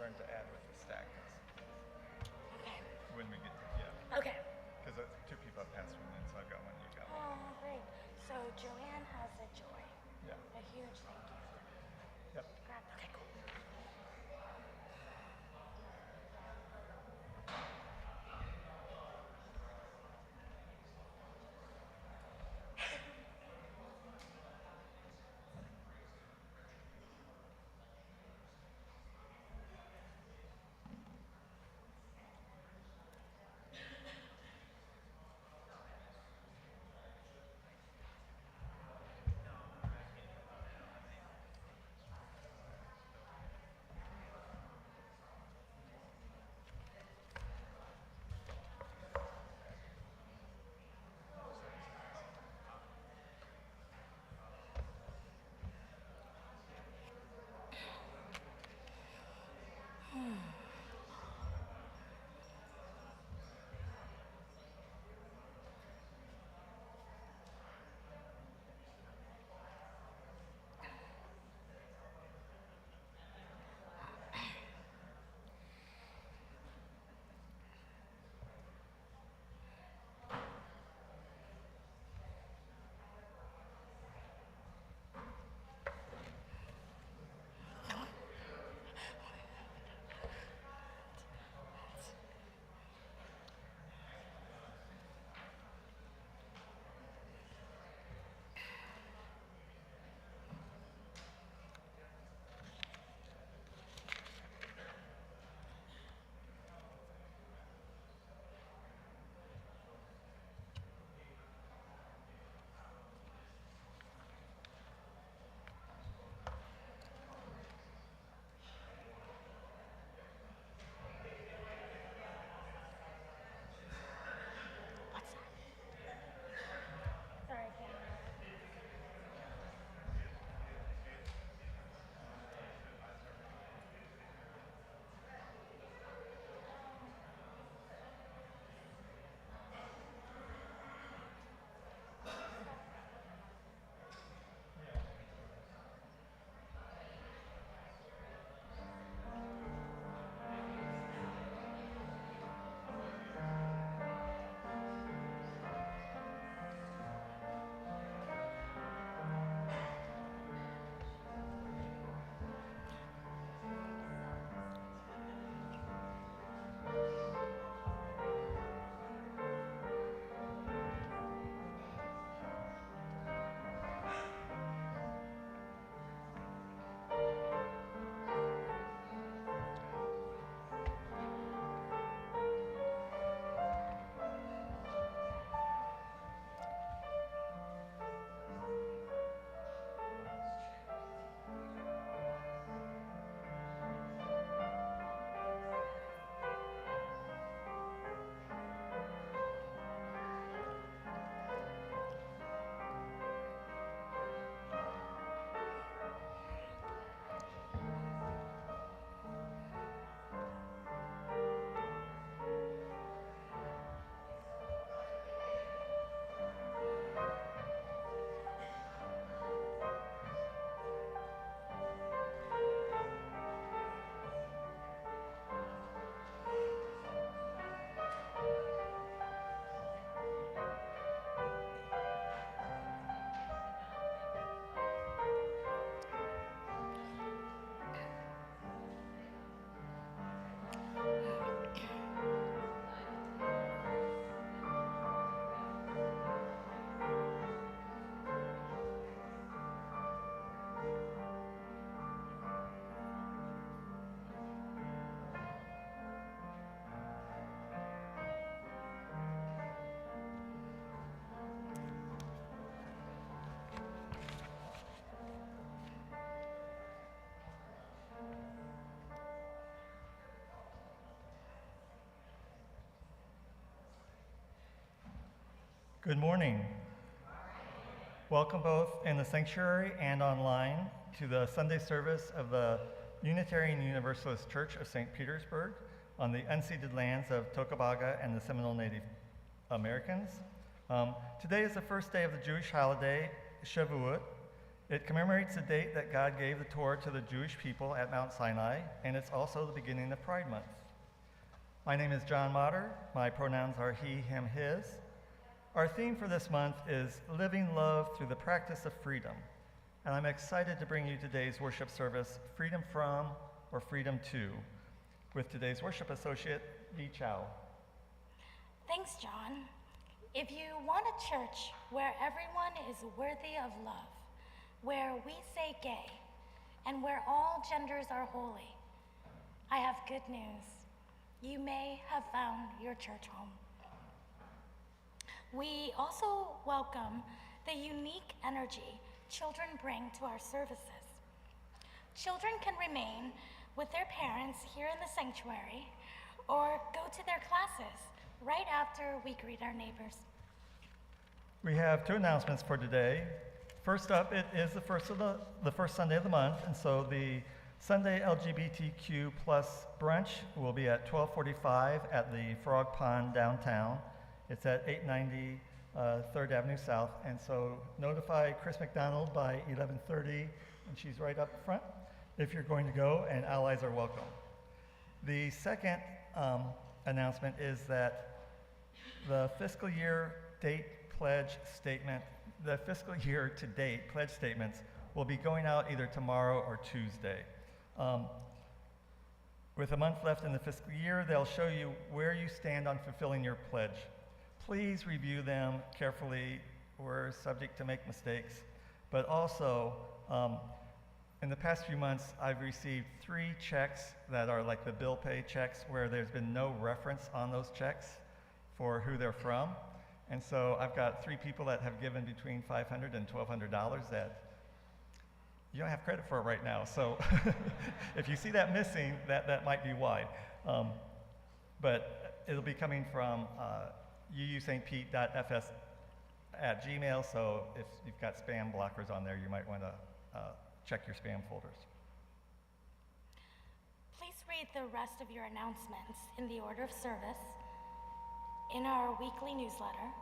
turn to add with the stack. Okay. When we get to, yeah. Okay. Because two people have passed one in, so I've got one, you've got one. Oh, great. So Joanne has a joy. Yeah. A huge thank you. Yep. Okay, cool. What's that? Sorry, camera. Good morning. Welcome both in the sanctuary and online to the Sunday service of the Unitarian Universalist Church of St. Petersburg on the unceded lands of Tocobaga and the Seminole Native Americans. Today is the first day of the Jewish holiday, Shavuot, It commemorates the date that God gave the Torah to the Jewish people at Mount Sinai, and it's also the beginning of Pride Month. My name is John Motter. My pronouns are he, him, his. Our theme for this month is Living Love Through the Practice of Freedom. And I'm excited to bring you today's worship service, Freedom From or Freedom To, with today's worship associate, Chau. Thanks, John. If you want a church where everyone is worthy of love, where we say gay, and where all genders are holy, I have good news. You may have found your church home. We also welcome the unique energy children bring to our services. Children can remain with their parents here in the sanctuary or go to their classes right after we greet our neighbors. We have two announcements for today. First up, it is the first Sunday of the month, and so the Sunday LGBTQ plus brunch will be at 12:45 at the Frog Pond downtown. It's at 890 3rd Avenue South, and so notify Chris McDonald by 11:30, and she's right up front if you're going to go, and allies are welcome. The second announcement is that the fiscal year date pledge statement, the fiscal year to date pledge statements will be going out either tomorrow or Tuesday. With a month left in the fiscal year, they'll show you where you stand on fulfilling your pledge. Please review them carefully. We're subject to make mistakes, but also in the past few months, I've received 3 checks that are like the bill pay checks where there's been no reference on those checks for who they're from. And so I've got 3 people that have given between $500 and $1,200 that you don't have credit for it right now. So if you see that missing, that might be why. But it'll be coming from uustpete.fs@gmail, so if you've got spam blockers on there, you might want to check your spam folders. Please read the rest of your announcements in the order of service, in our weekly newsletter,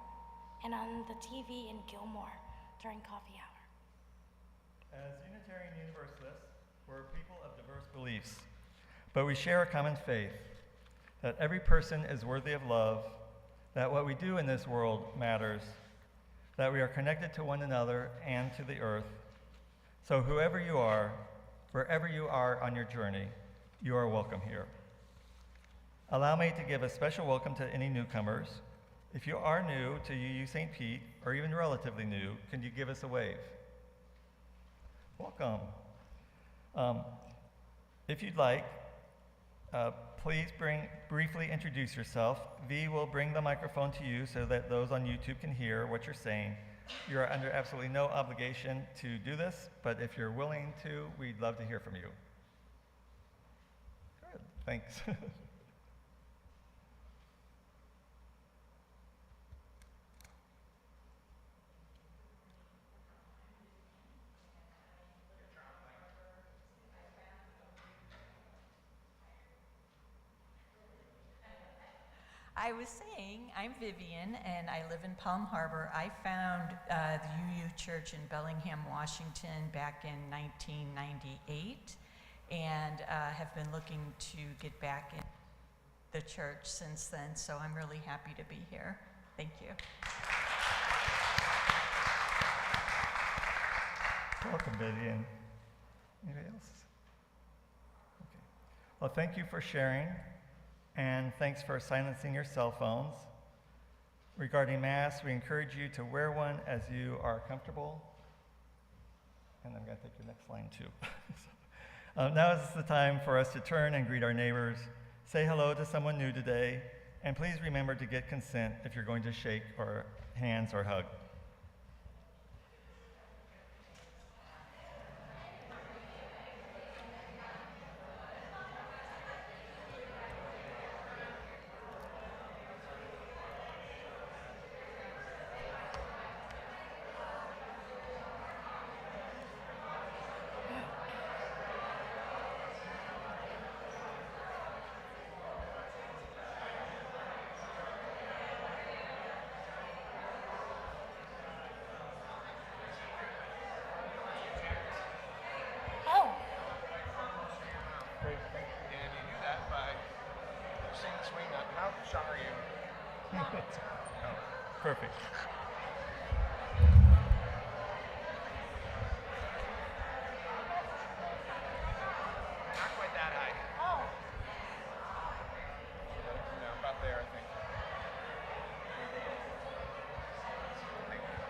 and on the TV in Gilmore during coffee hour. As Unitarian Universalists, we're people of diverse beliefs, but we share a common faith that every person is worthy of love, that what we do in this world matters, that we are connected to one another and to the earth. So whoever you are, wherever you are on your journey, you are welcome here. Allow me to give a special welcome to any newcomers. If you are new to UU St. Pete, or even relatively new, can you give us a wave? Welcome. If you'd like, please briefly introduce yourself. V will bring the microphone to you so that those on YouTube can hear what you're saying. You are under absolutely no obligation to do this, but if you're willing to, we'd love to hear from you. Good, thanks. I was saying, I'm Vivian, and I live in Palm Harbor. I found the UU Church in Bellingham, Washington back in 1998, and have been looking to get back in the church since then, so I'm really happy to be here. Thank you. Welcome, Vivian. Anybody else? Okay. Well, thank you for sharing. And thanks for silencing your cell phones. Regarding masks, we encourage you to wear one as you are comfortable. And I'm going to take your next line too. Now is the time for us to turn and greet our neighbors. Say hello to someone new today, and please remember to get consent if you're going to shake or hands or hug. strong are you? Perfect. Not quite that high. Oh, No, about there, I think.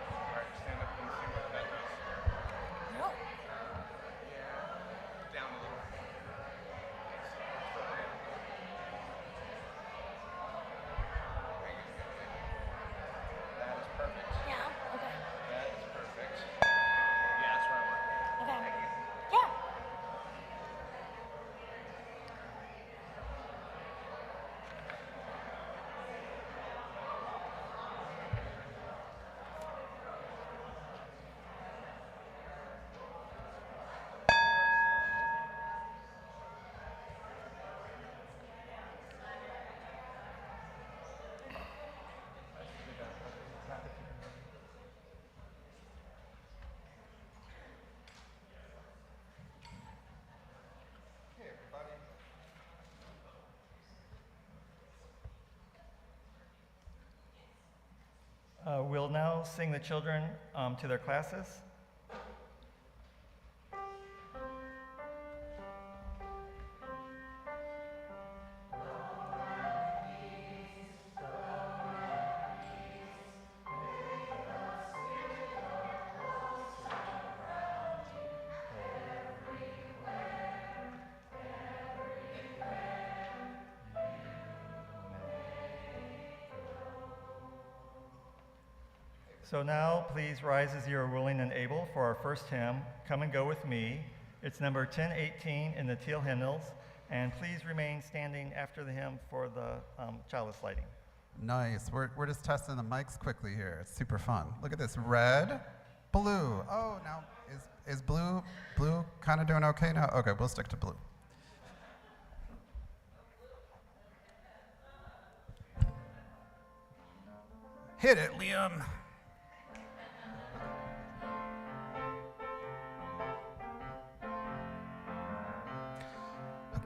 All right, stand up and see what that does. no. Yeah, down a little. That is perfect. Yeah, okay. That is perfect. Yeah, that's where I want. Okay. Thank you. Yeah. Hey, everybody. We'll now sing the children to their classes. So now, please rise as you are willing and able for our first hymn, Come and Go With Me. It's number 1018 in the teal hymnals, and please remain standing after the hymn for the chalice lighting. Nice. We're just testing the mics quickly here. It's super fun. Look at this. Red, blue. Oh, now is blue kind of doing okay now? Okay, we'll stick to blue. Hit it, Liam.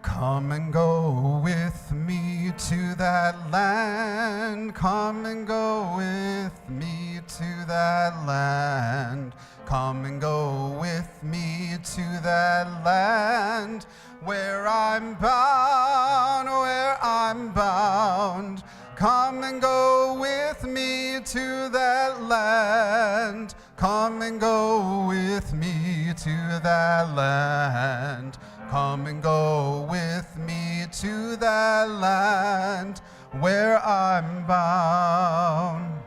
Come and go with me to that land. Come and go with me to that land. Come and go with me to that land where I'm bound, where I'm bound. Come and go with me to that land. Come and go with me to that land. Come and go with me to that land where I'm bound.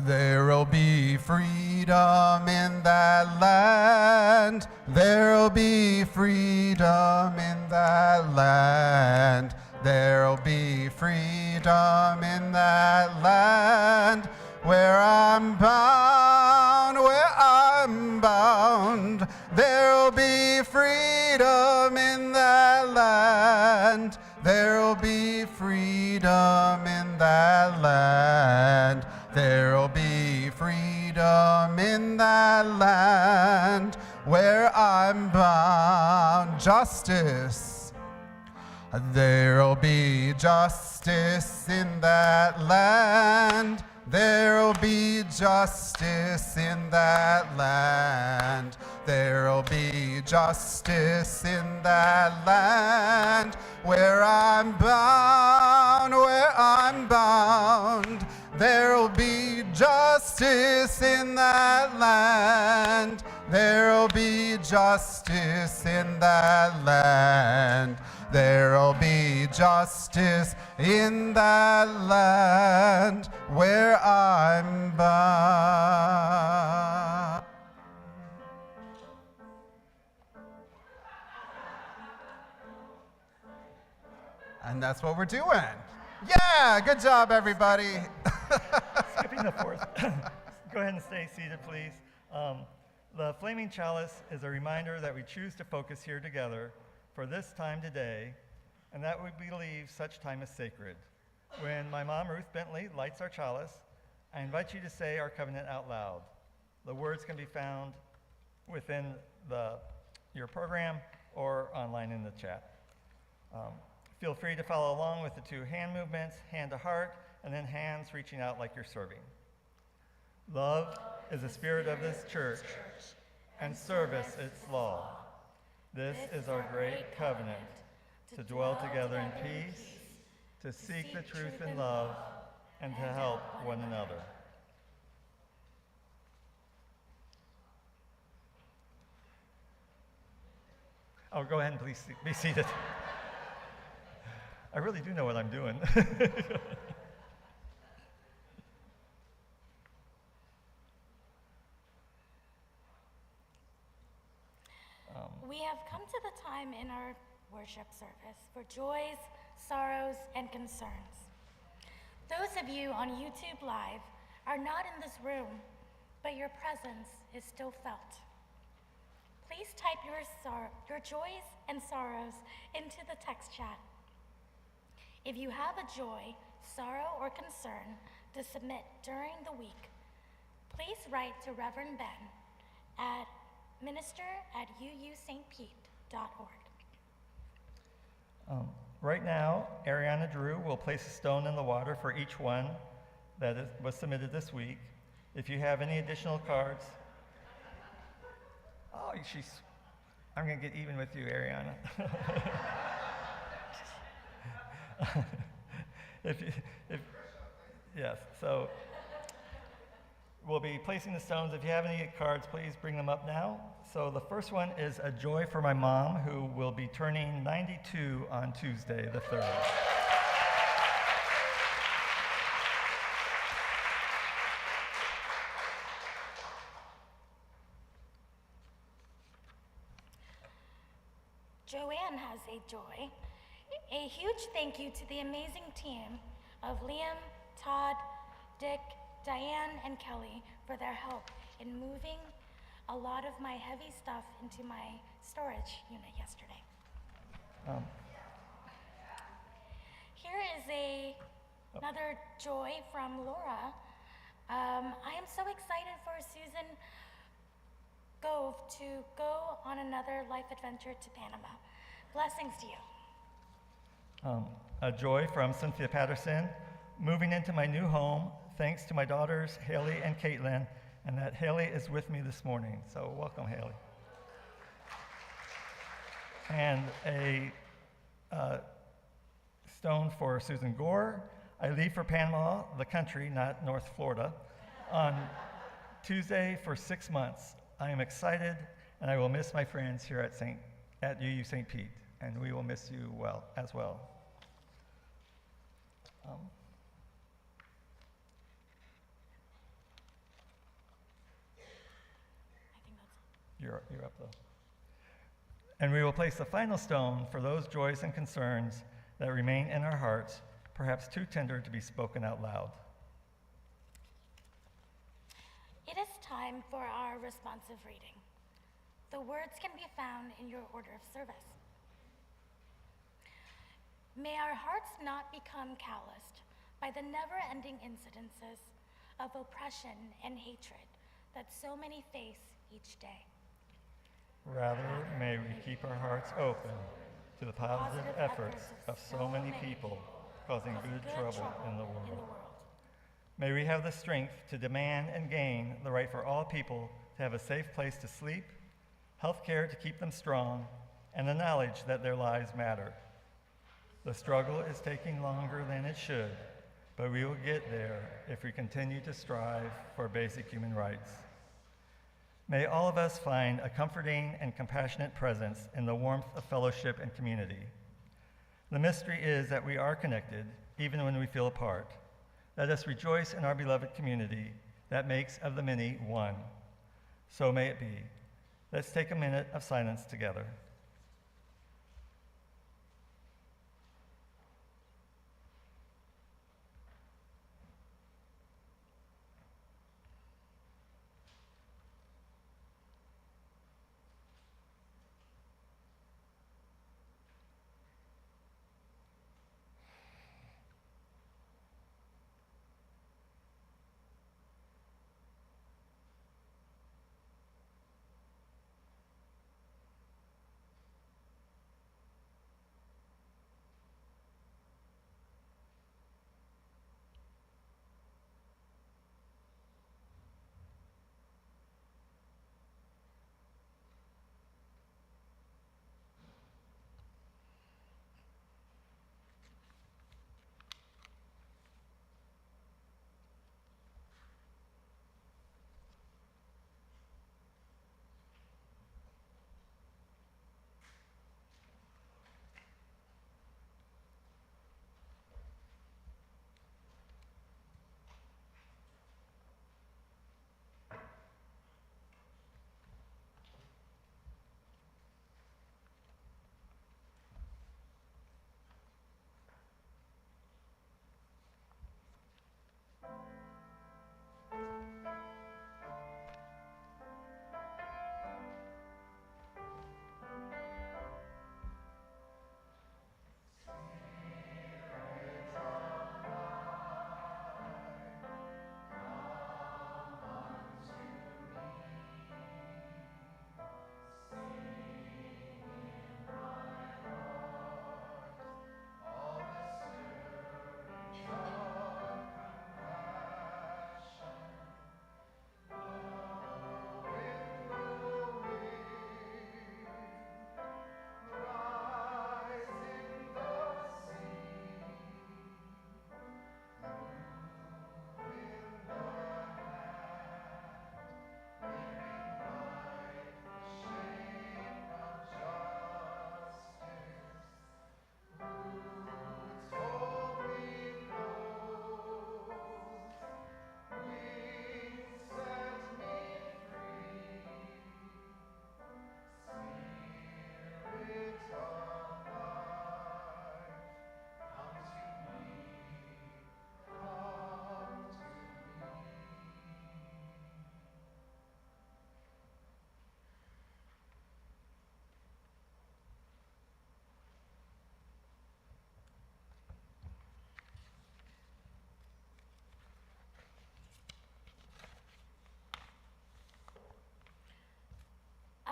There'll be freedom in that land. There'll be freedom in that land. There'll be freedom in that land where I'm bound, where I'm bound. There'll be freedom in that land. There'll be freedom in that land. There'll be freedom in that land where I'm bound. Justice. There'll be justice in that land. There'll be justice in that land. There'll be justice in that land where I'm bound, where I'm bound. There'll be justice in that land. There'll be justice in that land. There'll be justice in that land where I'm bound. And that's what we're doing. Yeah, good job, everybody. Skipping the fourth. Go ahead and stay seated, please. The flaming chalice is a reminder that we choose to focus here together for this time today, and that we believe such time is sacred. When my mom, Ruth Bentley, lights our chalice, I invite you to say our covenant out loud. The words can be found within your program or online in the chat. Feel free to follow along with the two hand movements, hand to heart, and then hands reaching out like you're serving. Love is the spirit of this church, and service its law. This is our great covenant, to dwell together in peace, to seek the truth in love, and to help one another. Oh, go ahead and please be seated. I really do know what I'm doing. We have come to the time in our worship service for joys, sorrows, and concerns. Those of you on YouTube Live are not in this room, but your presence is still felt. Please type your joys and sorrows into the text chat. If you have a joy, sorrow, or concern to submit during the week, please write to Reverend Ben at minister@uustpete.org. Right now, Ariana Drew will place a stone in the water for each one that was submitted this week. If you have any additional cards, I'm going to get even with you, Ariana. Yes, so we'll be placing the stones. If you have any cards, please bring them up now. So the first one is a joy for my mom, who will be turning 92 on Tuesday, the 3rd. Joanne has a joy. A huge thank you to the amazing team of Liam, Todd, Dick, Diane, and Kelly for their help in moving a lot of my heavy stuff into my storage unit yesterday. Here is another joy from Laura. I am so excited for Susan Gove to go on another life adventure to Panama. Blessings to you. A joy from Cynthia Patterson, moving into my new home, thanks to my daughters, Haley and Caitlin, and that Haley is with me this morning. So welcome, Haley. And a stone for Susan Gore. I leave for Panama, the country, not North Florida, on Tuesday for 6 months. I am excited, and I will miss my friends here at UU St. Pete, and we will miss you as well. You're up though. And we will place the final stone for those joys and concerns that remain in our hearts, perhaps too tender to be spoken out loud. It is time for our responsive reading. The words can be found in your order of service. May our hearts not become calloused by the never-ending incidences of oppression and hatred that so many face each day. Rather, may we keep our hearts open to the positive efforts of so many people causing good trouble in the world. May we have the strength to demand and gain the right for all people to have a safe place to sleep, health care to keep them strong, and the knowledge that their lives matter. The struggle is taking longer than it should, but we will get there if we continue to strive for basic human rights. May all of us find a comforting and compassionate presence in the warmth of fellowship and community. The mystery is that we are connected, even when we feel apart. Let us rejoice in our beloved community that makes of the many one. So may it be. Let's take a minute of silence together.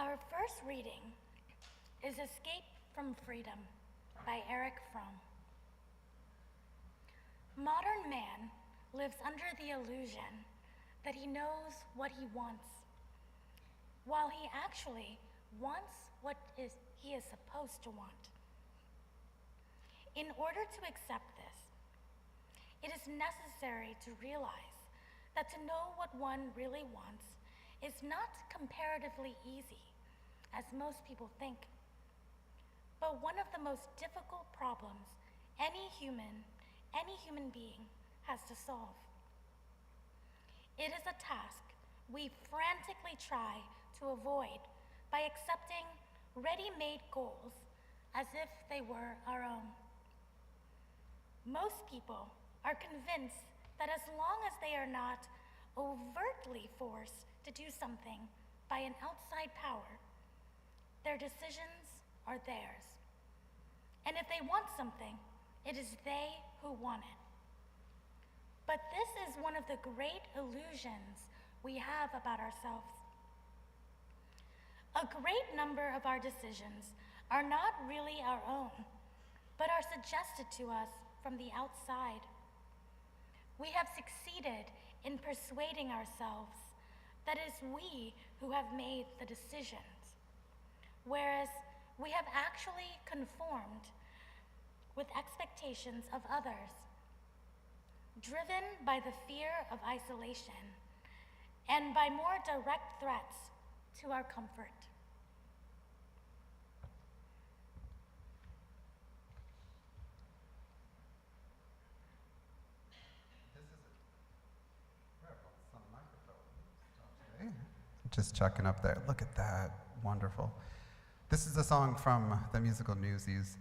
Our first reading is Escape from Freedom by Eric Fromm. Modern man lives under the illusion that he knows what he wants, while he actually wants what he is supposed to want. In order to accept this, it is necessary to realize that to know what one really wants is not comparatively easy, as most people think, but one of the most difficult problems any human being has to solve. It is a task we frantically try to avoid by accepting ready-made goals as if they were our own. Most people are convinced that as long as they are not overtly forced to do something by an outside power, their decisions are theirs. And if they want something, it is they who want it. But this is one of the great illusions we have about ourselves. A great number of our decisions are not really our own, but are suggested to us from the outside. We have succeeded in persuading ourselves that it is we who have made the decisions, whereas we have actually conformed with expectations of others, driven by the fear of isolation and by more direct threats to our comfort. Just checking up there. Look at that. Wonderful. This is a song from the musical Newsies.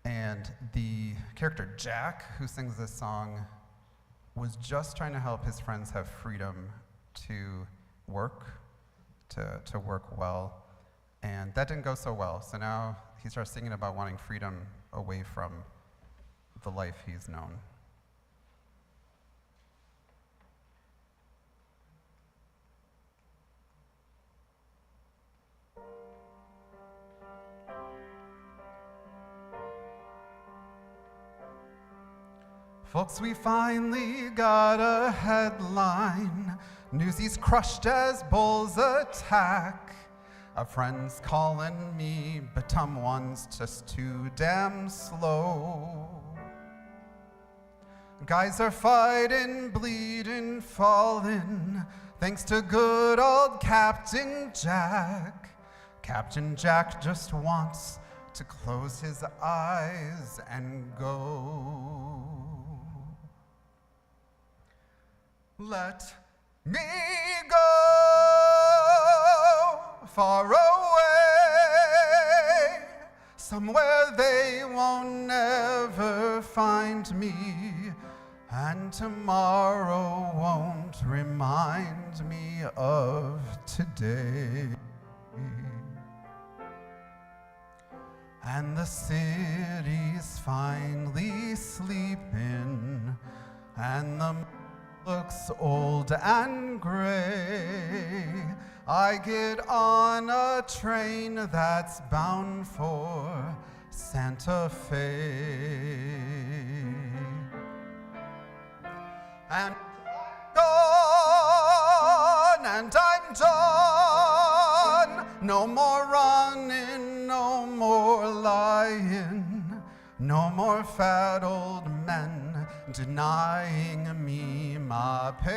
And the character Jack, who sings this song, was just trying to help his friends have freedom to work, to work well. And that didn't go so well. So now he starts singing about wanting freedom away from the life he's known. Folks, we finally got a headline. Newsies crushed as bulls attack. A friend's calling me, but one's just too damn slow. Guys are fighting, bleeding, falling, thanks to good old Captain Jack. Captain Jack just wants to close his eyes and go. Let me go far away, somewhere they won't never find me, and tomorrow won't remind me of today. And the city's finally sleeping, and the looks old and gray. I get on a train that's bound for Santa Fe. And I'm gone, and I'm done. No more running, no more lying, no more fat old men denying me my pay.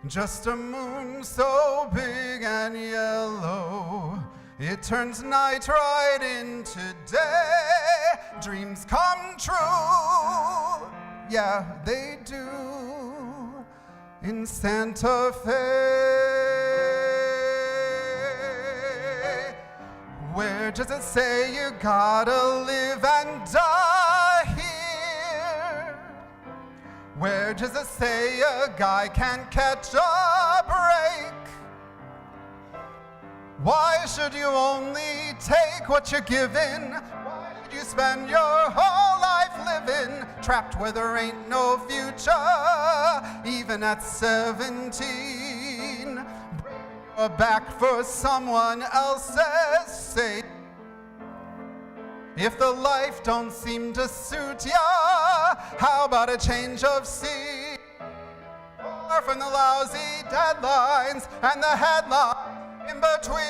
Just a moon so big and yellow, it turns night right into day. Dreams come true, yeah, they do, in Santa Fe. Where does it say you gotta live and die here? Where does it say a guy can't catch a break? Why should you only take what you're given? Why should you spend your whole life living trapped where there ain't no future, even at 17? back for someone else's sake. If the life don't seem to suit ya, how about a change of scene? Far from the lousy deadlines and the headlines in between.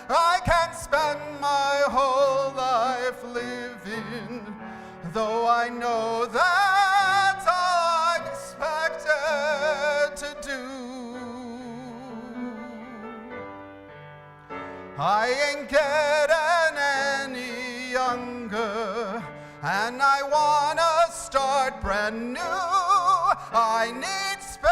I can spend my whole life living, though I know that's all I'm expected to do. I ain't getting any younger, and I wanna start brand new. I need space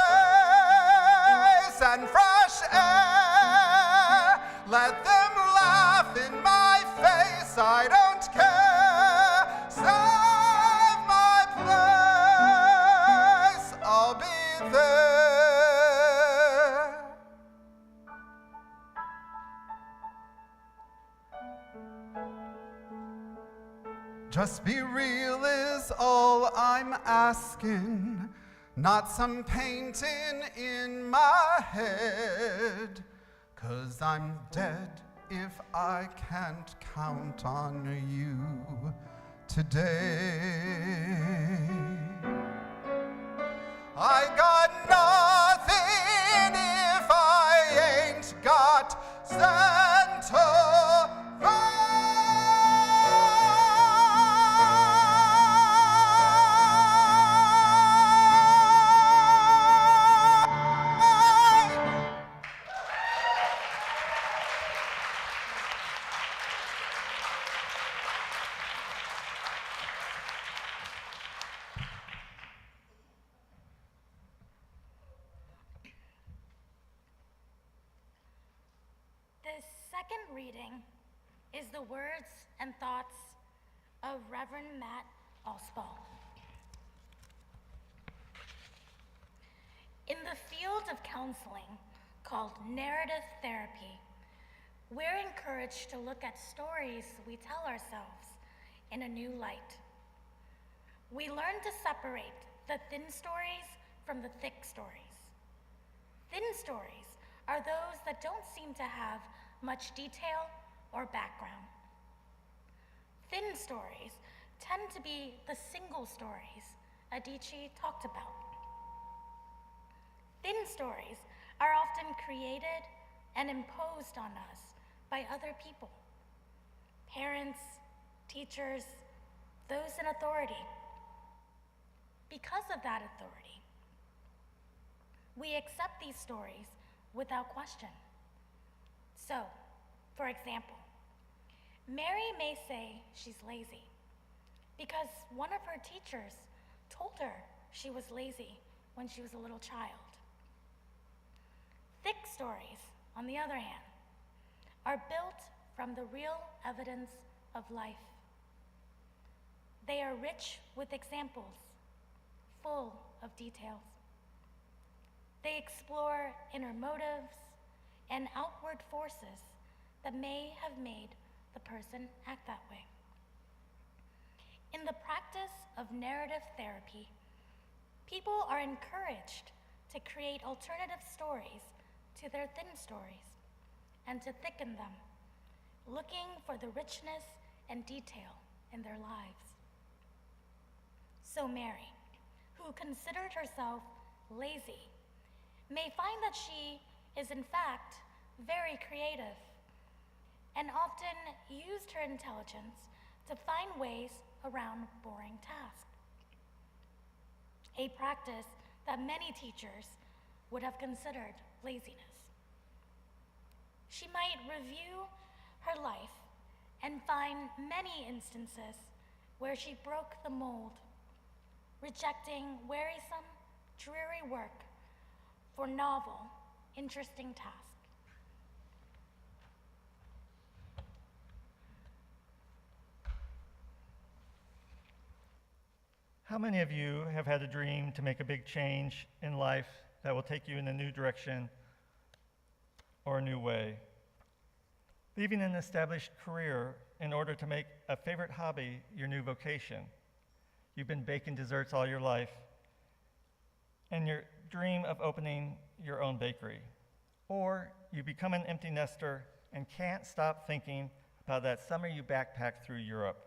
and fresh air. Let them laugh in my face, I don't care. Save my place, I'll be there. Just be real is all I'm asking, not some painting in my head. 'Cause I'm dead if I can't count on you today. I got nothing if I ain't got sentimental. Second reading is the words and thoughts of Reverend Matt Osbald. In the field of counseling called narrative therapy, we're encouraged to look at stories we tell ourselves in a new light. We learn to separate the thin stories from the thick stories. Thin stories are those that don't seem to have much detail or background. Thin stories tend to be the single stories Adichie talked about. Thin stories are often created and imposed on us by other people, parents, teachers, those in authority. Because of that authority, we accept these stories without question. So, for example, Mary may say she's lazy because one of her teachers told her she was lazy when she was a little child. Thick stories, on the other hand, are built from the real evidence of life. They are rich with examples, full of details. They explore inner motives and outward forces that may have made the person act that way. In the practice of narrative therapy, people are encouraged to create alternative stories to their thin stories and to thicken them, looking for the richness and detail in their lives. So Mary, who considered herself lazy, may find that she is in fact very creative and often used her intelligence to find ways around boring tasks. A practice that many teachers would have considered laziness. She might review her life and find many instances where she broke the mold, rejecting wearisome, dreary work for novel, interesting tasks. How many of you have had a dream to make a big change in life that will take you in a new direction or a new way? leaving an established career in order to make a favorite hobby your new vocation. You've been baking desserts all your life, and your dream of opening your own bakery. Or you become an empty nester and can't stop thinking about that summer you backpacked through Europe.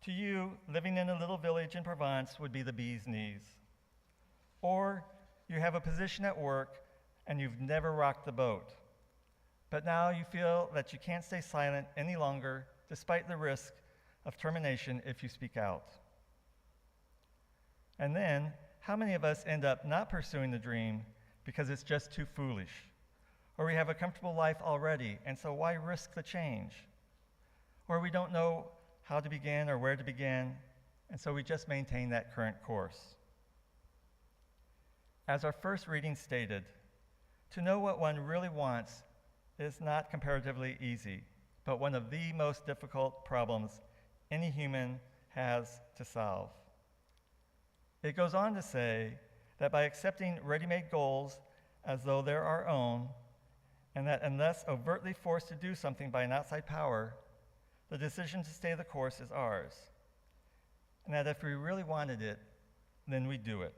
To you, living in a little village in Provence would be the bee's knees. Or you have a position at work and you've never rocked the boat. But now you feel that you can't stay silent any longer, despite the risk of termination if you speak out. And then, how many of us end up not pursuing the dream because it's just too foolish? Or we have a comfortable life already, and so why risk the change? Or we don't know how to begin or where to begin, and so we just maintain that current course. As our first reading stated, to know what one really wants is not comparatively easy, but one of the most difficult problems any human has to solve. It goes on to say that by accepting ready-made goals as though they're our own, and that unless overtly forced to do something by an outside power, the decision to stay the course is ours. And that if we really wanted it, then we do it.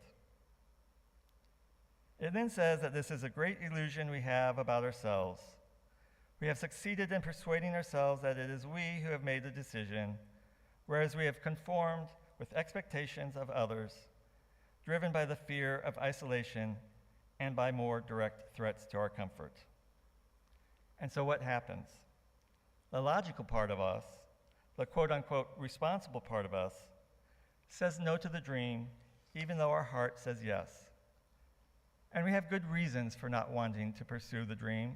It then says that this is a great illusion we have about ourselves. We have succeeded in persuading ourselves that it is we who have made the decision, whereas we have conformed with expectations of others, driven by the fear of isolation and by more direct threats to our comfort. And so what happens? The logical part of us, the quote-unquote responsible part of us, says no to the dream, even though our heart says yes. And we have good reasons for not wanting to pursue the dream.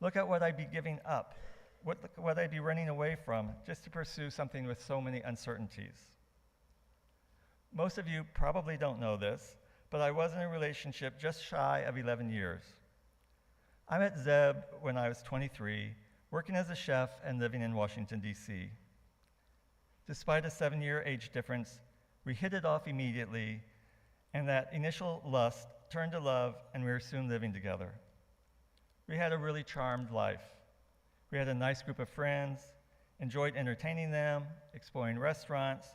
Look at what I'd be giving up, what I'd be running away from just to pursue something with so many uncertainties. Most of you probably don't know this, but I was in a relationship just shy of 11 years. I met Zeb when I was 23, working as a chef and living in Washington, D.C. Despite a 7-year age difference, we hit it off immediately, and that initial lust turned to love, and we were soon living together. We had a really charmed life. We had a nice group of friends, enjoyed entertaining them, exploring restaurants,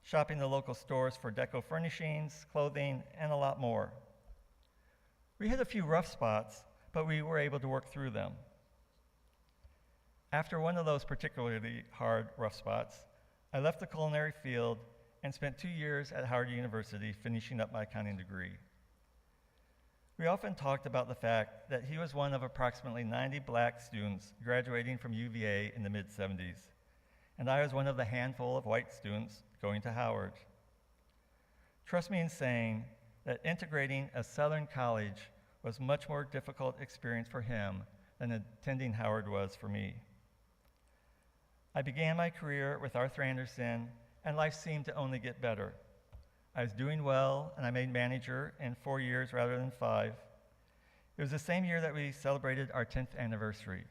shopping the local stores for deco furnishings, clothing, and a lot more. We hit a few rough spots, but we were able to work through them. After one of those particularly hard, rough spots, I left the culinary field and spent 2 years at Howard University finishing up my accounting degree. We often talked about the fact that he was one of approximately 90 black students graduating from UVA in the mid-70s, and I was one of the handful of white students going to Howard. Trust me in saying that integrating a Southern college was a much more difficult experience for him than attending Howard was for me. I began my career with Arthur Andersen, and life seemed to only get better. I was doing well, and I made manager in 4 years rather than 5. It was the same year that we celebrated our 10th anniversary.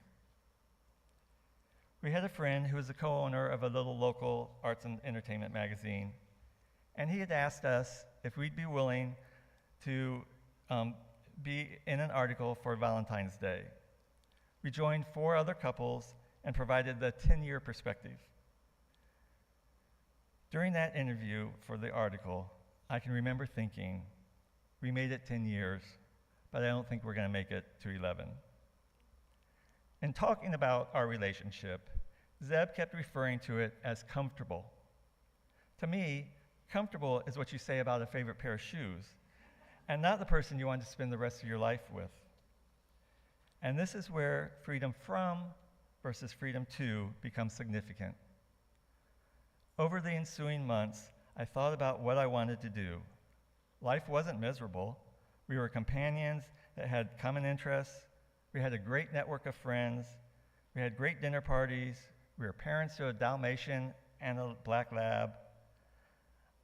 We had a friend who was the co-owner of a little local arts and entertainment magazine, and he had asked us if we'd be willing to be in an article for Valentine's Day. We joined 4 other couples and provided the 10-year perspective. During that interview for the article, I can remember thinking, we made it 10 years, but I don't think we're going to make it to 11. In talking about our relationship, Zeb kept referring to it as comfortable. To me, comfortable is what you say about a favorite pair of shoes, and not the person you want to spend the rest of your life with. And this is where freedom from versus freedom to becomes significant. Over the ensuing months, I thought about what I wanted to do. Life wasn't miserable. We were companions that had common interests. We had a great network of friends. We had great dinner parties. We were parents to a Dalmatian and a black lab.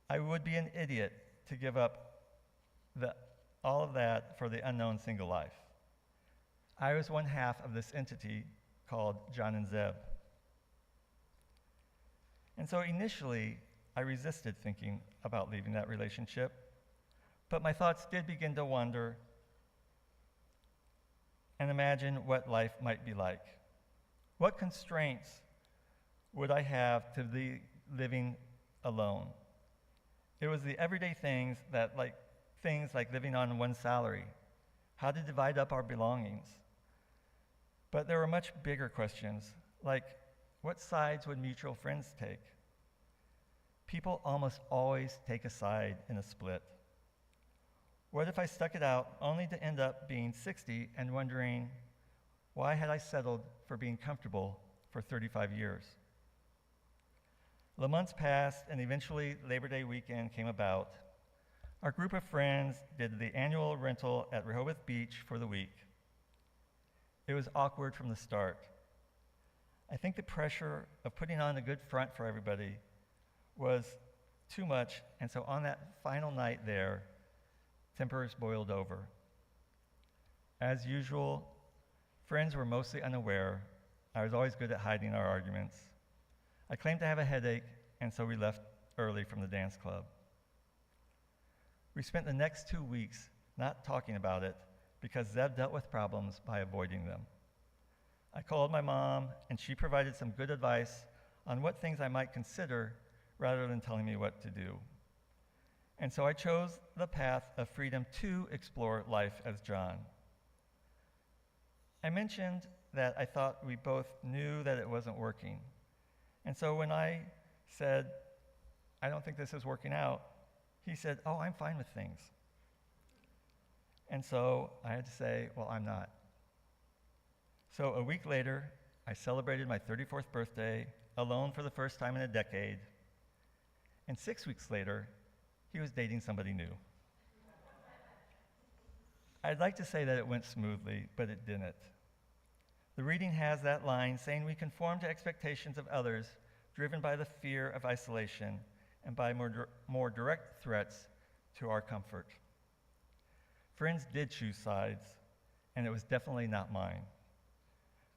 I would be an idiot to give up all of that for the unknown single life. I was one half of this entity called John and Zeb. And so initially, I resisted thinking about leaving that relationship, but my thoughts did begin to wander and imagine what life might be like. What constraints would I have to be living alone? It was the everyday things like living on one salary, how to divide up our belongings. But there were much bigger questions, like what sides would mutual friends take? People almost always take a side in a split. What if I stuck it out only to end up being 60 and wondering, why had I settled for being comfortable for 35 years? The months passed, and eventually Labor Day weekend came about. Our group of friends did the annual rental at Rehoboth Beach for the week. It was awkward from the start. I think the pressure of putting on a good front for everybody was too much, and so on that final night there, tempers boiled over. As usual, friends were mostly unaware. I was always good at hiding our arguments. I claimed to have a headache, and so we left early from the dance club. We spent the next 2 weeks not talking about it because Zeb dealt with problems by avoiding them. I called my mom, and she provided some good advice on what things I might consider rather than telling me what to do. And so I chose the path of freedom to explore life as John. I mentioned that I thought we both knew that it wasn't working. And so when I said, I don't think this is working out, he said, oh, I'm fine with things. And so I had to say, well, I'm not. So a week later, I celebrated my 34th birthday alone for the first time in a decade. And 6 weeks later, he was dating somebody new. I'd like to say that it went smoothly, but it didn't. The reading has that line saying we conform to expectations of others driven by the fear of isolation and by more direct threats to our comfort. Friends did choose sides, and it was definitely not mine.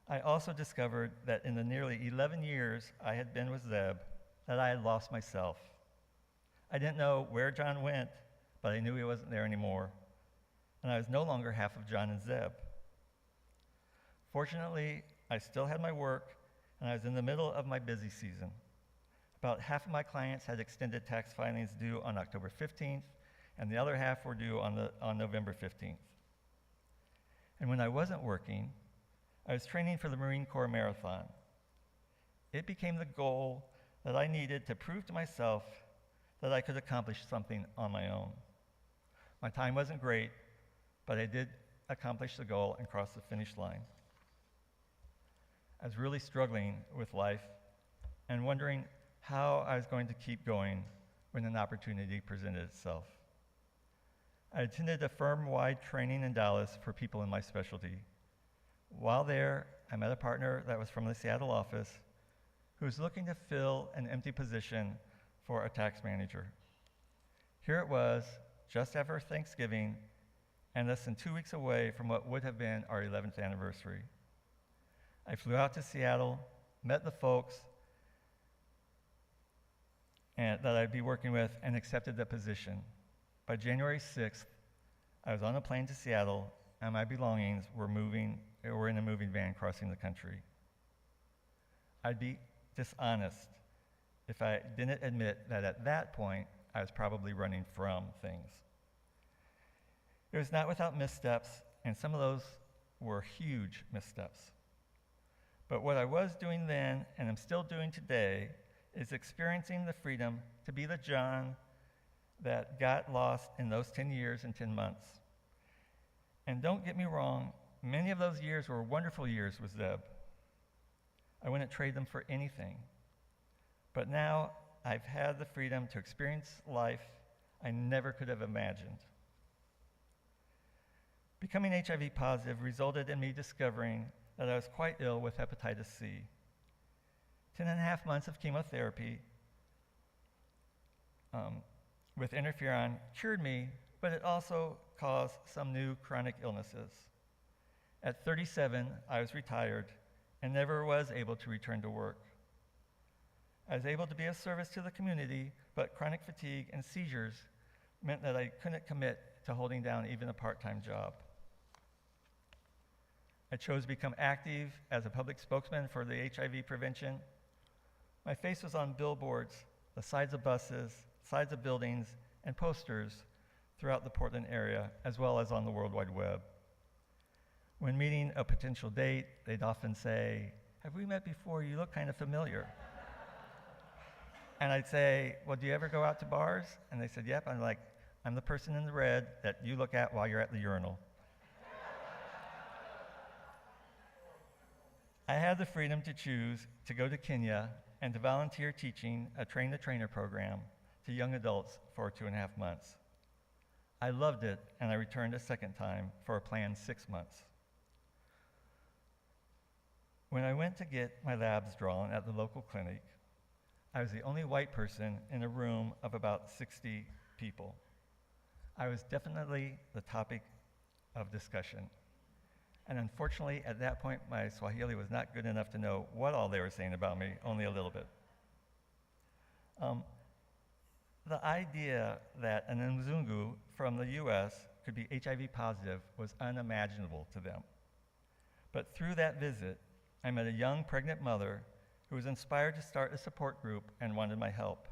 I also discovered that in the nearly 11 years I had been with Zeb, that I had lost myself. I didn't know where John went, but I knew he wasn't there anymore, and I was no longer half of John and Zeb. Fortunately, I still had my work, and I was in the middle of my busy season. About half of my clients had extended tax filings due on October 15th, and the other half were due on November 15th. And when I wasn't working, I was training for the Marine Corps Marathon. It became the goal that I needed to prove to myself that I could accomplish something on my own. My time wasn't great, but I did accomplish the goal and cross the finish line. I was really struggling with life and wondering how I was going to keep going when an opportunity presented itself. I attended a firm-wide training in Dallas for people in my specialty. While there, I met a partner that was from the Seattle office who was looking to fill an empty position for a tax manager. Here it was, just after Thanksgiving, and less than 2 weeks away from what would have been our 11th anniversary. I flew out to Seattle, met the folks that I'd be working with, and accepted the position. By January 6th, I was on a plane to Seattle, and my belongings were in a moving van crossing the country. I'd be dishonest if I didn't admit that at that point, I was probably running from things. It was not without missteps, and some of those were huge missteps. But what I was doing then, and am still doing today, is experiencing the freedom to be the John that got lost in those 10 years and 10 months. And don't get me wrong, many of those years were wonderful years with Zeb. I wouldn't trade them for anything. But now I've had the freedom to experience life I never could have imagined. Becoming HIV positive resulted in me discovering that I was quite ill with hepatitis C. 10.5 months of chemotherapy with interferon cured me, but it also caused some new chronic illnesses. At 37, I was retired and never was able to return to work. I was able to be of service to the community, but chronic fatigue and seizures meant that I couldn't commit to holding down even a part-time job. I chose to become active as a public spokesman for the HIV prevention. My face was on billboards, the sides of buses, sides of buildings, and posters throughout the Portland area, as well as on the World Wide Web. When meeting a potential date, they'd often say, "Have we met before? You look kind of familiar." And I'd say, "Well, do you ever go out to bars?" And they said, "Yep." I'm like, "I'm the person in the red that you look at while you're at the urinal." I had the freedom to choose to go to Kenya and to volunteer teaching a train-the-trainer program to young adults for 2.5 months. I loved it, and I returned a second time for a planned 6 months. When I went to get my labs drawn at the local clinic, I was the only white person in a room of about 60 people. I was definitely the topic of discussion. And unfortunately, at that point, my Swahili was not good enough to know what all they were saying about me, only a little bit. The idea that an Mzungu from the US could be HIV positive was unimaginable to them. But through that visit, I met a young pregnant mother who was inspired to start a support group and wanted my help.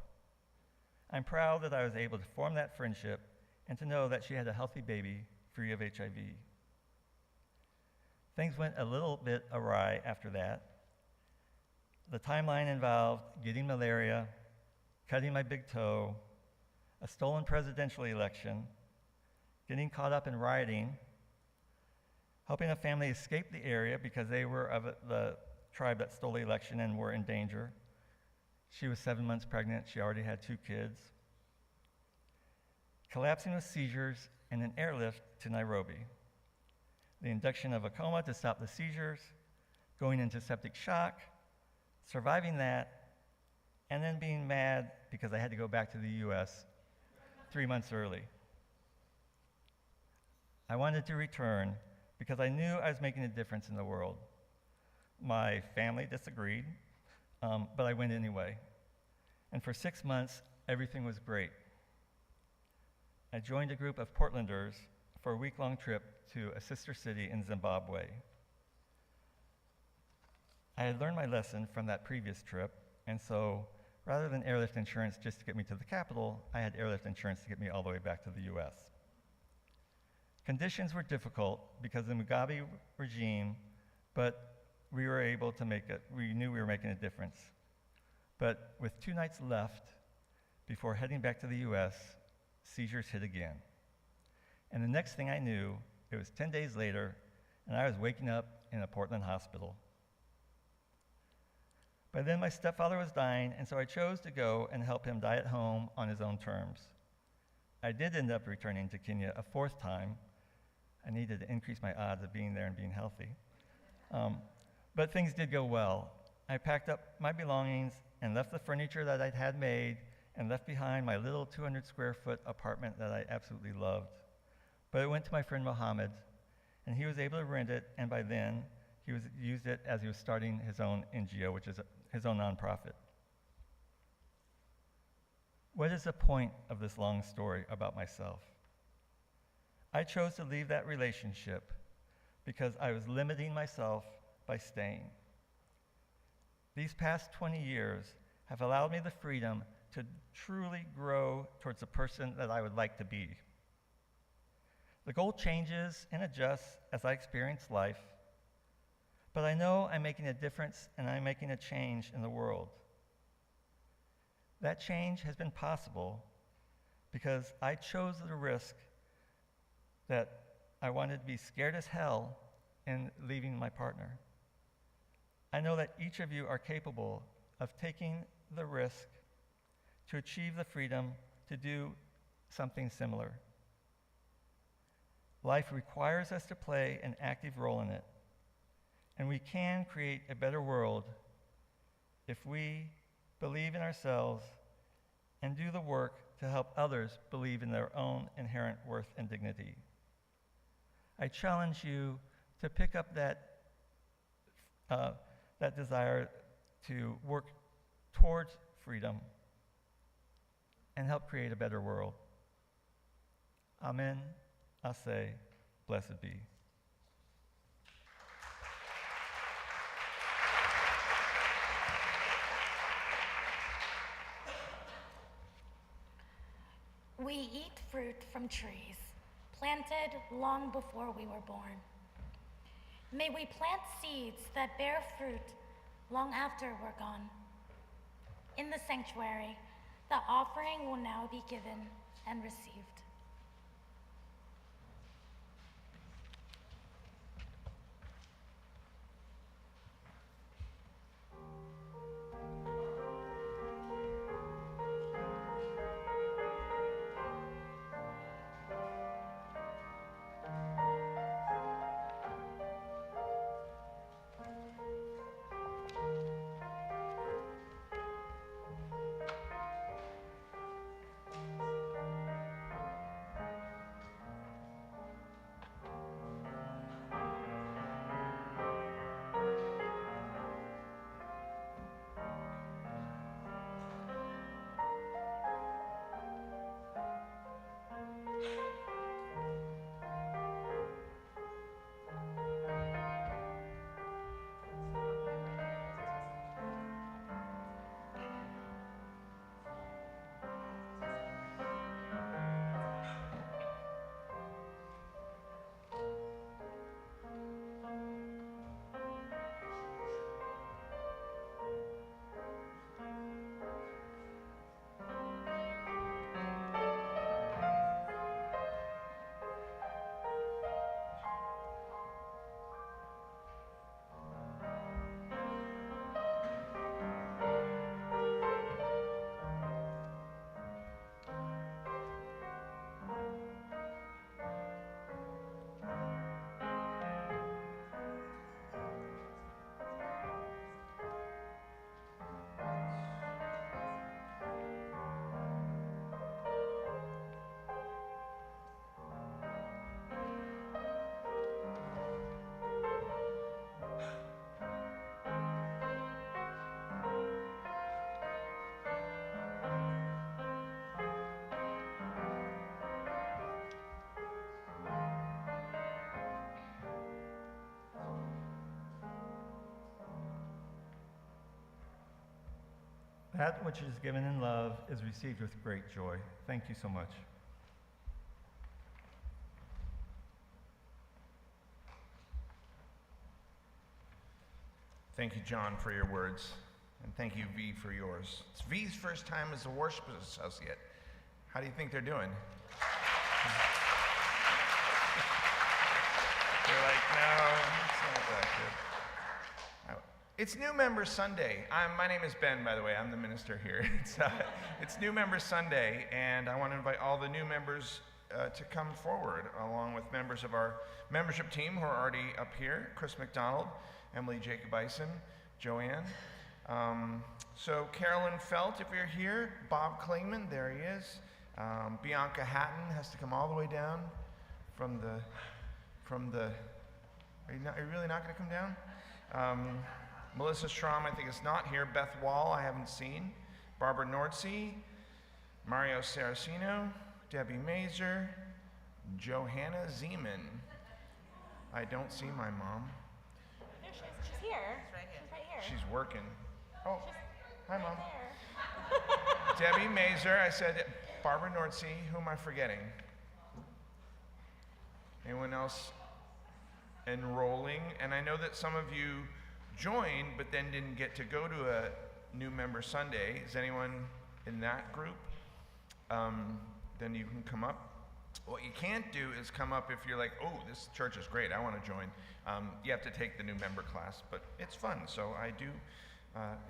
I'm proud that I was able to form that friendship and to know that she had a healthy baby free of HIV. Things went a little bit awry after that. The timeline involved getting malaria, cutting my big toe, a stolen presidential election, getting caught up in rioting, helping a family escape the area because they were of the tribe that stole the election and were in danger. She was 7 months pregnant. She already had 2 kids. Collapsing with seizures and an airlift to Nairobi. The induction of a coma to stop the seizures, going into septic shock, surviving that, and then being mad because I had to go back to the US 3 months early. I wanted to return because I knew I was making a difference in the world. My family disagreed, but I went anyway. And for 6 months, everything was great. I joined a group of Portlanders for a week-long trip to a sister city in Zimbabwe. I had learned my lesson from that previous trip, and so rather than airlift insurance just to get me to the capital, I had airlift insurance to get me all the way back to the US. Conditions were difficult because of the Mugabe regime, but we were able to make it. We knew we were making a difference. But with 2 nights left before heading back to the US, seizures hit again. And the next thing I knew, it was 10 days later, and I was waking up in a Portland hospital. By then, my stepfather was dying, and so I chose to go and help him die at home on his own terms. I did end up returning to Kenya a 4th time. I needed to increase my odds of being there and being healthy. But things did go well. I packed up my belongings and left the furniture that I'd had made and left behind my little 200 square foot apartment that I absolutely loved. But I went to my friend Mohammed, and he was able to rent it, and by then, he used it as he was starting his own NGO, which is his own nonprofit. What is the point of this long story about myself? I chose to leave that relationship because I was limiting myself by staying. These past 20 years have allowed me the freedom to truly grow towards the person that I would like to be. The goal changes and adjusts as I experience life, but I know I'm making a difference and I'm making a change in the world. That change has been possible because I chose the risk that I wanted to be scared as hell in leaving my partner. I know that each of you are capable of taking the risk to achieve the freedom to do something similar. Life requires us to play an active role in it, and we can create a better world if we believe in ourselves and do the work to help others believe in their own inherent worth and dignity. I challenge you to pick up that desire to work towards freedom and help create a better world. Amen. I say, blessed be. We eat fruit from trees, planted long before we were born. May we plant seeds that bear fruit long after we're gone. In the sanctuary, the offering will now be given and received. That which is given in love is received with great joy. Thank you so much. Thank you, John, for your words. And thank you, V, for yours. It's V's first time as a worship associate. How do you think they're doing? You're like, no, it's not that good. It's New Member Sunday. My name is Ben, by the way. I'm the minister here. It's New Member Sunday, and I want to invite all the new members to come forward, along with members of our membership team who are already up here: Chris McDonald, Emily Jacob-Ison, Joanne. So Carolyn Felt, if you're here, Bob Klingman, there he is. Bianca Hatton has to come all the way down from the. Are you really not going to come down? Melissa Schramm, I think, is not here. Beth Wall, I haven't seen. Barbara Nordsey, Mario Saraceno, Debbie Mazer, Johanna Zeman. I don't see my mom. There she is. She's here. She's right here. She's right here. She's working. Oh, hi, Mom. There. Debbie Mazer, I said Barbara Nordsey. Who am I forgetting? Anyone else enrolling? And I know that some of you joined but then didn't get to go to a New Member Sunday. Is anyone in that group? Then you can come up. What you can't do is come up if you're like, oh, this church is great, I want to join. You have to take the new member class, but it's fun, so I do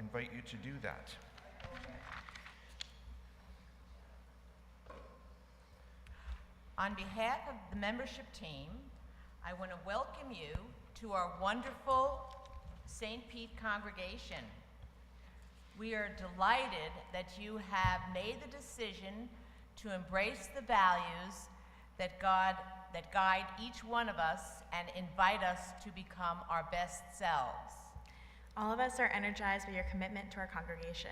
invite you to do that. On behalf of the membership team, I want to welcome you to our wonderful St. Pete congregation. We are delighted that you have made the decision to embrace the values that guide each one of us and invite us to become our best selves. All of us are energized by your commitment to our congregation.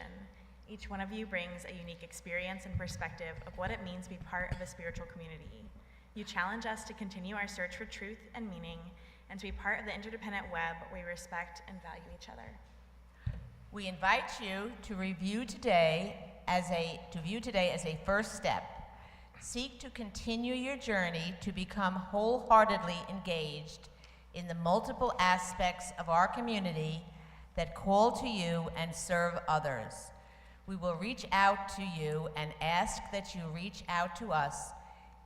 Each one of you brings a unique experience and perspective of what it means to be part of a spiritual community. You challenge us to continue our search for truth and meaning and to be part of the interdependent web where we respect and value each other. We invite you to view today as a first step. seek to continue your journey to become wholeheartedly engaged in the multiple aspects of our community that call to you and serve others. We will reach out to you and ask that you reach out to us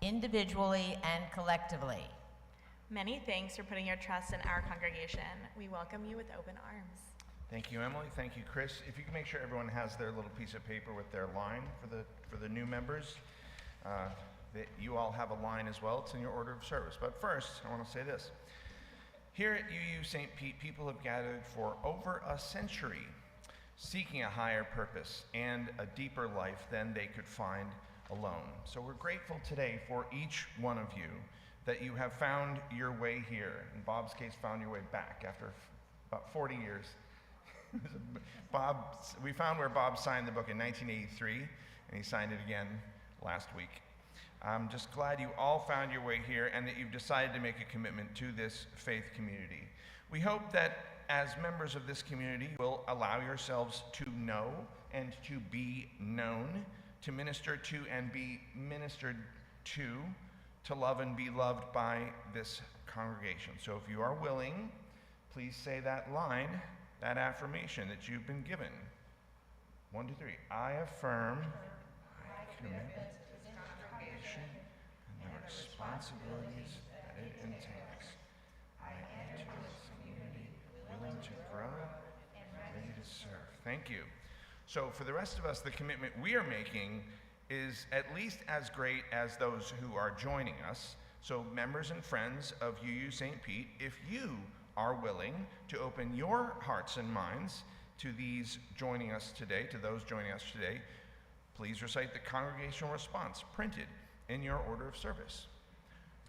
individually and collectively. Many thanks for putting your trust in our congregation. We welcome you with open arms. Thank you, Emily. Thank you, Chris. If you can make sure everyone has their little piece of paper with their line for the new members, that you all have a line as well. It's in your order of service. But first, I want to say this. Here at UU St. Pete, people have gathered for over a century, seeking a higher purpose and a deeper life than they could find alone. So we're grateful today for each one of you that you have found your way here. In Bob's case, found your way back after about 40 years. We found where Bob signed the book in 1983, and he signed it again last week. I'm just glad you all found your way here and that you've decided to make a commitment to this faith community. We hope that as members of this community, you will allow yourselves to know and to be known, to minister to and be ministered to love and be loved by this congregation. So if you are willing, please say that line, that affirmation that you've been given. 1, 2, 3. I affirm my commitment to this congregation and the responsibilities that it entails. I enter this community willing to grow and ready to serve. Thank you. So for the rest of us, the commitment we are making is at least as great as those who are joining us. So members and friends of UU St. Pete, if you are willing to open your hearts and minds to these joining us today, to those joining us today, please recite the congregational response printed in your order of service.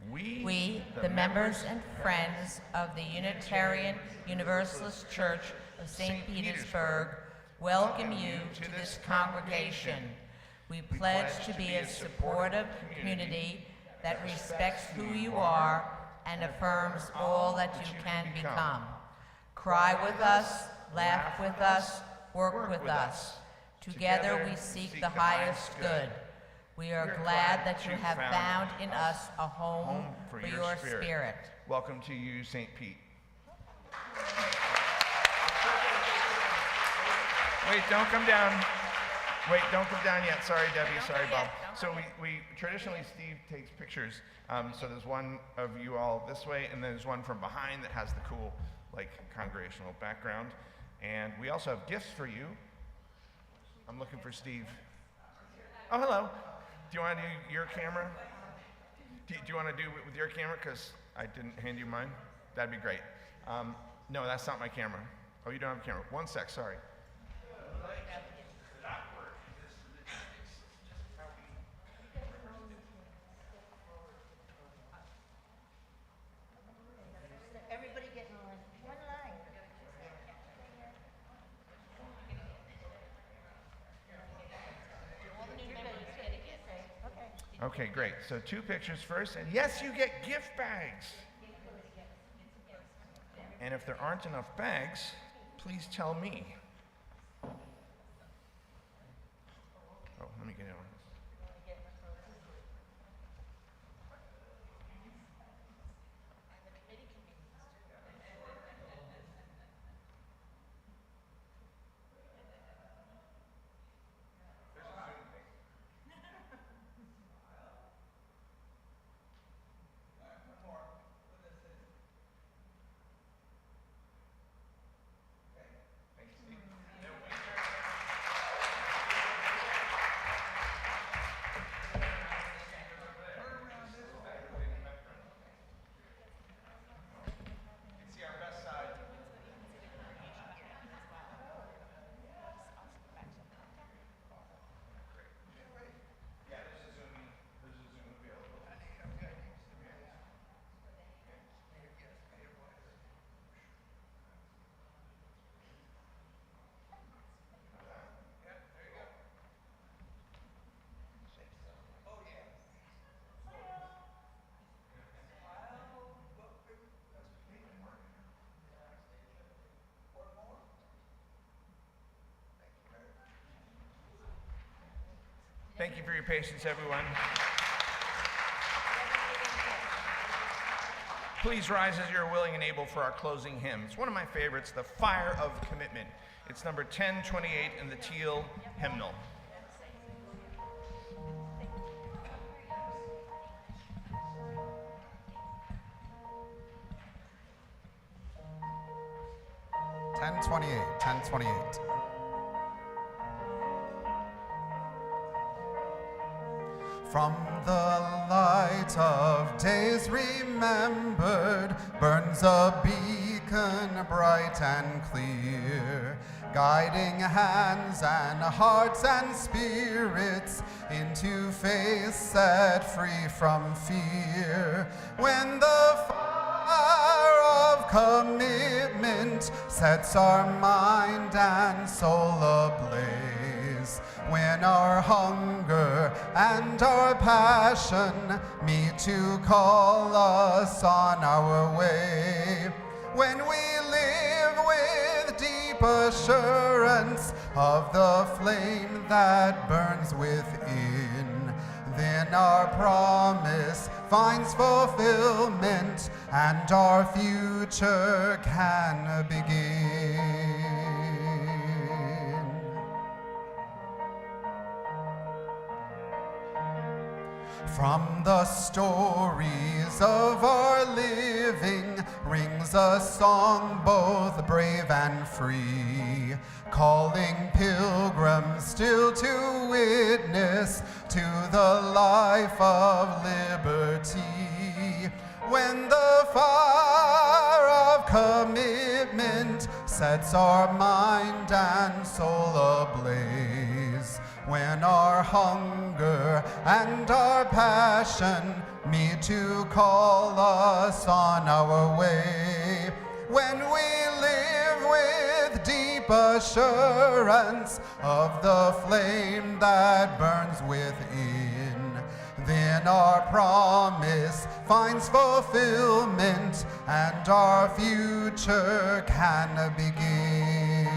We, the members and friends of the Unitarian Universalist Church of St. Petersburg, welcome you to this congregation. We pledge to be a supportive community that respects who you are and affirms all that you can become. Cry with us, laugh with us, work with us. Together we seek the highest good. We are glad that you have found in us a home for your spirit. Welcome to UU St. Pete. Wait, don't come down. Wait, don't come down yet. Sorry, Debbie. Sorry, Bob. So we traditionally, Steve takes pictures. So there's one of you all this way, and then there's one from behind that has the cool, like, congregational background. And we also have gifts for you. I'm looking for Steve. Oh, hello. Do you want to do your camera? Do you want to do it with your camera? Because I didn't hand you mine. That'd be great. No, that's not my camera. Oh, you don't have a camera. One sec, sorry. Everybody getting on one line. Okay, great. So 2 pictures first, and yes, you get gift bags. And if there aren't enough bags, please tell me. Oh, let me get it on. Thank you for your patience, everyone. Please rise as you're willing and able for our closing hymn. It's one of my favorites, The Fire of Commitment. It's number 1028 in the teal hymnal. Ten twenty-eight. From the light of days remembered burns a beacon bright and clear, guiding hands and hearts and spirits into faith set free from fear. When the fire of commitment sets our mind and soul ablaze, when our hunger and our passion meet to call us on our way, when we live with deep assurance of the flame that burns within, then our promise finds fulfillment and our future can begin. From the stories of our living rings a song both brave and free, calling pilgrims still to witness to the life of liberty. When the fire of commitment sets our mind and soul ablaze, when our hunger and our passion meet to call us on our way, when we live with deep assurance of the flame that burns within, then our promise finds fulfillment and our future can begin.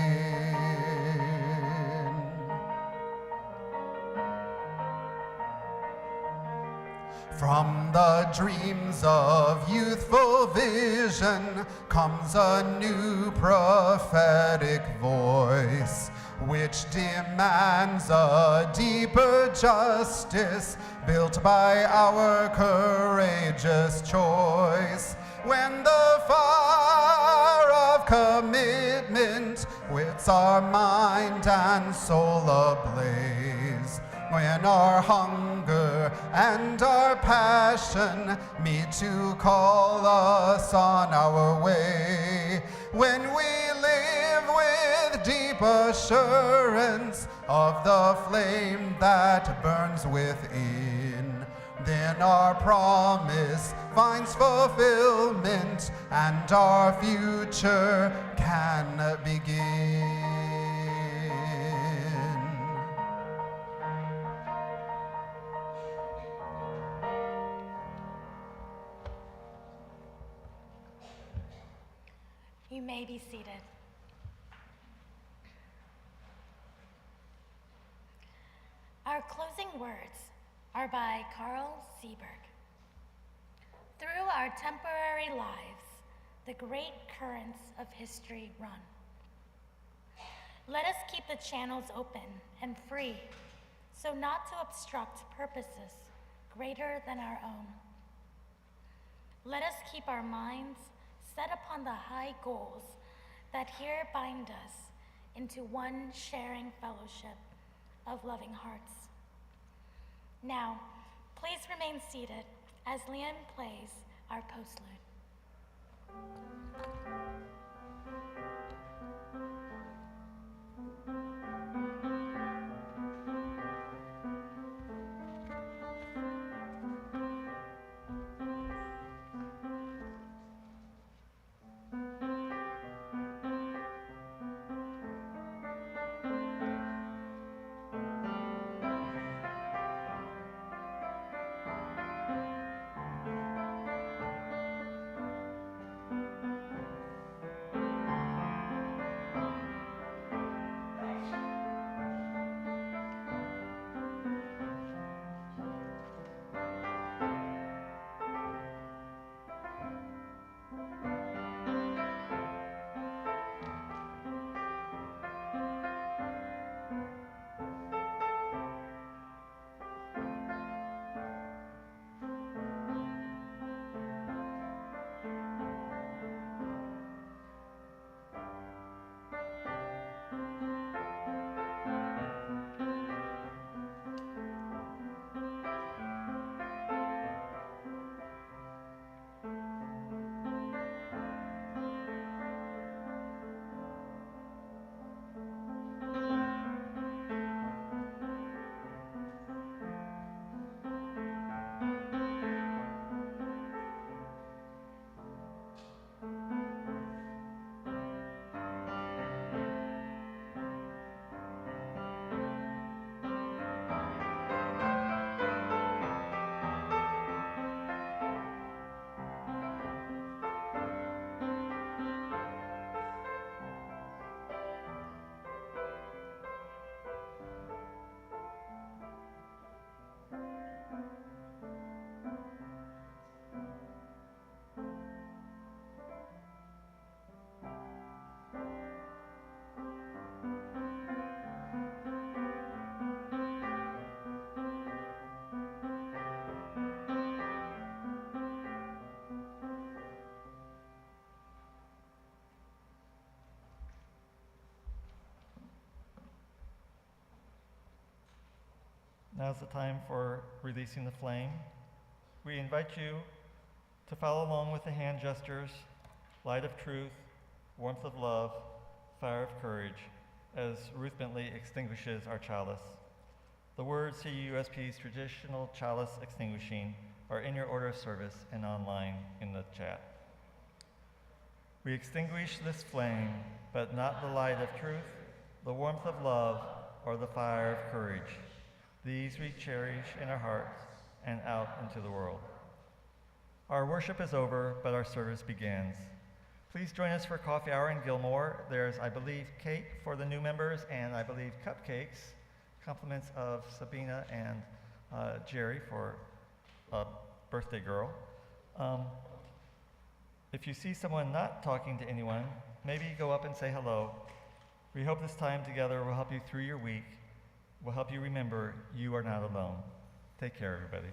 From the dreams of youthful vision comes a new prophetic voice, which demands a deeper justice built by our courageous choice. When the fire of commitment wits our mind and soul ablaze, when our hunger and our passion meet to call us on our way, when we live with deep assurance of the flame that burns within, then our promise finds fulfillment and our future can begin. You may be seated. Our closing words are by Carl Seberg. Through our temporary lives, the great currents of history run. Let us keep the channels open and free, so not to obstruct purposes greater than our own. Let us keep our minds set upon the high goals that here bind us into one sharing fellowship of loving hearts. Now, please remain seated as Liam plays our postlude. Now's the time for releasing the flame. We invite you to follow along with the hand gestures, light of truth, warmth of love, fire of courage, as Ruth Bentley extinguishes our chalice. The words CUSP's traditional chalice extinguishing are in your order of service and online in the chat. We extinguish this flame, but not the light of truth, the warmth of love, or the fire of courage. These we cherish in our hearts and out into the world. Our worship is over, but our service begins. Please join us for coffee hour in Gilmore. There's, I believe, cake for the new members and I believe cupcakes, compliments of Sabina and Jerry for a birthday girl. If you see someone not talking to anyone, maybe go up and say hello. We hope this time together will help you through your week, will help you remember you are not alone. Take care, everybody.